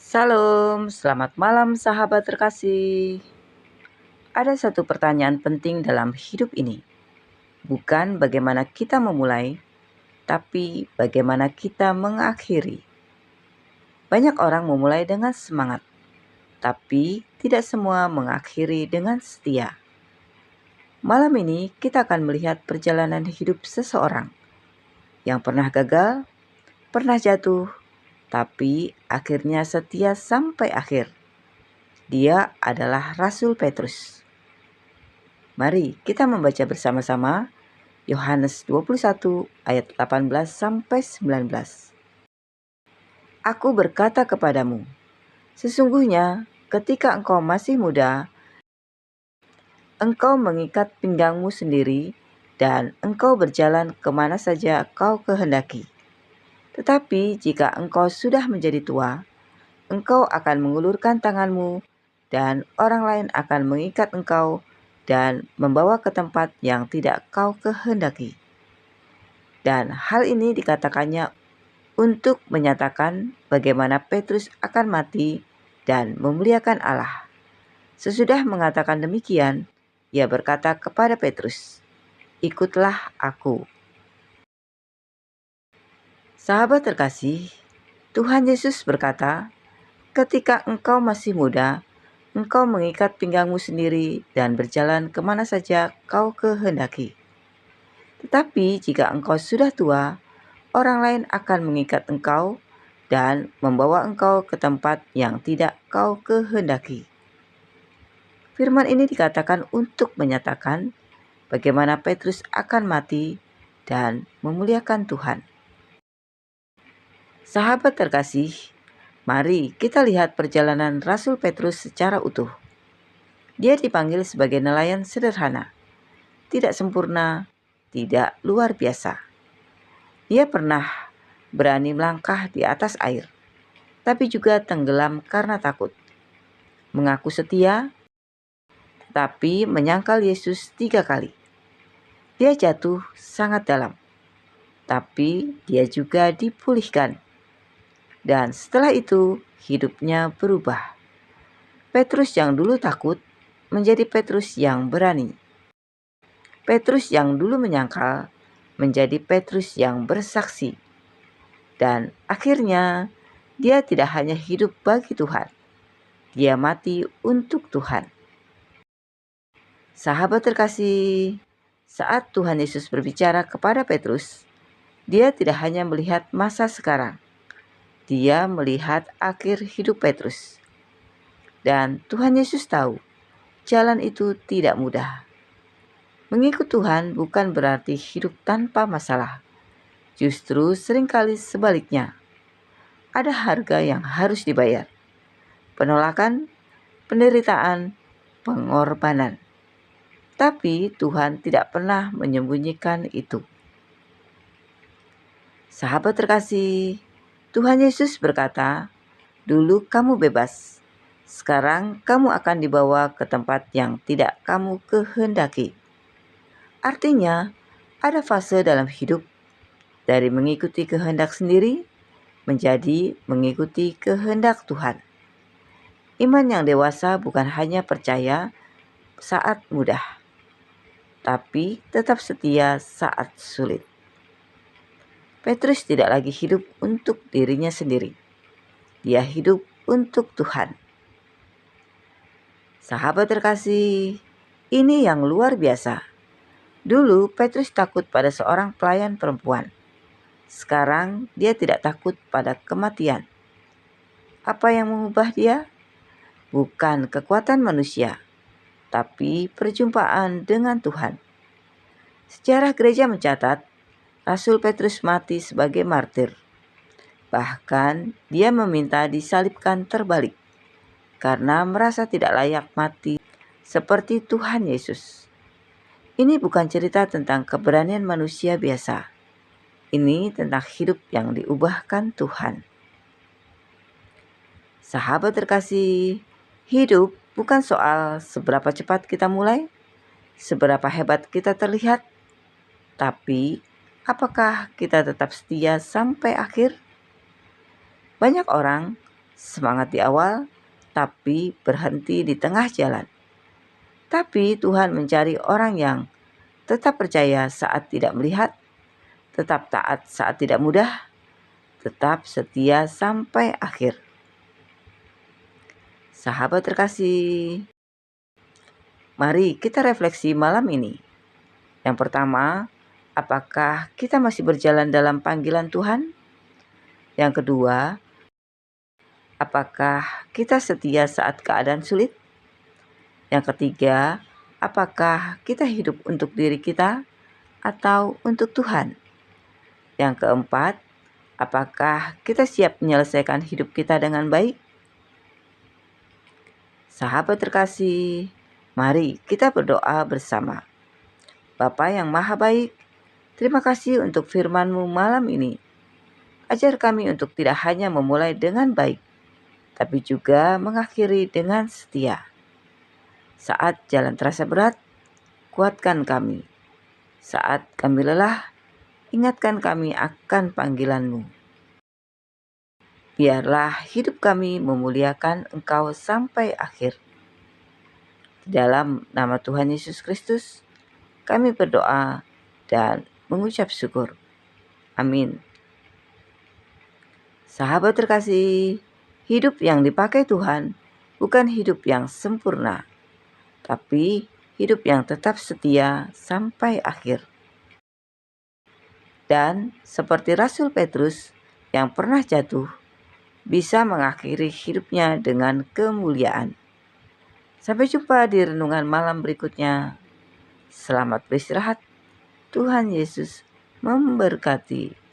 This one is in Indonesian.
Salam, selamat malam sahabat terkasih. Ada satu pertanyaan penting dalam hidup ini. Bukan bagaimana kita memulai, tapi bagaimana kita mengakhiri. Banyak orang memulai dengan semangat, tapi tidak semua mengakhiri dengan setia. Malam ini kita akan melihat perjalanan hidup seseorang yang pernah gagal, pernah jatuh, tapi akhirnya setia sampai akhir. Dia adalah Rasul Petrus. Mari kita membaca bersama-sama Yohanes 21 ayat 18 sampai 19. Aku berkata kepadamu, sesungguhnya ketika engkau masih muda, engkau mengikat pinggangmu sendiri dan engkau berjalan kemana saja kau kehendaki. Tetapi jika engkau sudah menjadi tua, engkau akan mengulurkan tanganmu dan orang lain akan mengikat engkau dan membawa ke tempat yang tidak kau kehendaki. Dan hal ini dikatakannya untuk menyatakan bagaimana Petrus akan mati dan memuliakan Allah. Sesudah mengatakan demikian, ia berkata kepada Petrus, "Ikutlah aku." Sahabat terkasih, Tuhan Yesus berkata, "Ketika engkau masih muda, engkau mengikat pinggangmu sendiri dan berjalan kemana saja kau kehendaki. Tetapi jika engkau sudah tua, orang lain akan mengikat engkau dan membawa engkau ke tempat yang tidak kau kehendaki." Firman ini dikatakan untuk menyatakan bagaimana Petrus akan mati dan memuliakan Tuhan. Sahabat terkasih, mari kita lihat perjalanan Rasul Petrus secara utuh. Dia dipanggil sebagai nelayan sederhana, tidak sempurna, tidak luar biasa. Dia pernah berani melangkah di atas air, tapi juga tenggelam karena takut. Mengaku setia, tapi menyangkal Yesus 3 kali. Dia jatuh sangat dalam, tapi dia juga dipulihkan. Dan setelah itu hidupnya berubah. Petrus yang dulu takut menjadi Petrus yang berani. Petrus yang dulu menyangkal menjadi Petrus yang bersaksi. Dan akhirnya dia tidak hanya hidup bagi Tuhan, dia mati untuk Tuhan. Sahabat terkasih, saat Tuhan Yesus berbicara kepada Petrus, dia tidak hanya melihat masa sekarang, dia melihat akhir hidup Petrus. Dan Tuhan Yesus tahu, jalan itu tidak mudah. Mengikut Tuhan bukan berarti hidup tanpa masalah. Justru seringkali sebaliknya. Ada harga yang harus dibayar. Penolakan, penderitaan, pengorbanan. Tapi Tuhan tidak pernah menyembunyikan itu. Sahabat terkasih, Tuhan Yesus berkata, "Dulu kamu bebas, sekarang kamu akan dibawa ke tempat yang tidak kamu kehendaki." Artinya, ada fase dalam hidup dari mengikuti kehendak sendiri menjadi mengikuti kehendak Tuhan. Iman yang dewasa bukan hanya percaya saat mudah, tapi tetap setia saat sulit. Petrus tidak lagi hidup untuk dirinya sendiri. Dia hidup untuk Tuhan. Sahabat terkasih, ini yang luar biasa. Dulu Petrus takut pada seorang pelayan perempuan. Sekarang dia tidak takut pada kematian. Apa yang mengubah dia? Bukan kekuatan manusia, tapi perjumpaan dengan Tuhan. Sejarah gereja mencatat, Rasul Petrus mati sebagai martir. Bahkan dia meminta disalibkan terbalik karena merasa tidak layak mati seperti Tuhan Yesus. Ini bukan cerita tentang keberanian manusia biasa. Ini tentang hidup yang diubahkan Tuhan. Sahabat terkasih, hidup bukan soal seberapa cepat kita mulai, seberapa hebat kita terlihat, tapi apakah kita tetap setia sampai akhir? Banyak orang semangat di awal, tapi berhenti di tengah jalan. Tapi Tuhan mencari orang yang tetap percaya saat tidak melihat, tetap taat saat tidak mudah, tetap setia sampai akhir. Sahabat terkasih, mari kita refleksi malam ini. Yang pertama, apakah kita masih berjalan dalam panggilan Tuhan? Yang kedua, apakah kita setia saat keadaan sulit? Yang ketiga, apakah kita hidup untuk diri kita atau untuk Tuhan? Yang keempat, apakah kita siap menyelesaikan hidup kita dengan baik? Sahabat terkasih, mari kita berdoa bersama. Bapa yang Maha Baik, terima kasih untuk firman-Mu malam ini. Ajar kami untuk tidak hanya memulai dengan baik, tapi juga mengakhiri dengan setia. Saat jalan terasa berat, kuatkan kami. Saat kami lelah, ingatkan kami akan panggilan-Mu. Biarlah hidup kami memuliakan Engkau sampai akhir. Di dalam nama Tuhan Yesus Kristus, kami berdoa dan mengucap syukur. Amin. Sahabat terkasih, hidup yang dipakai Tuhan bukan hidup yang sempurna, tapi hidup yang tetap setia sampai akhir. Dan seperti Rasul Petrus yang pernah jatuh, bisa mengakhiri hidupnya dengan kemuliaan. Sampai jumpa di renungan malam berikutnya. Selamat beristirahat. Tuhan Yesus memberkati.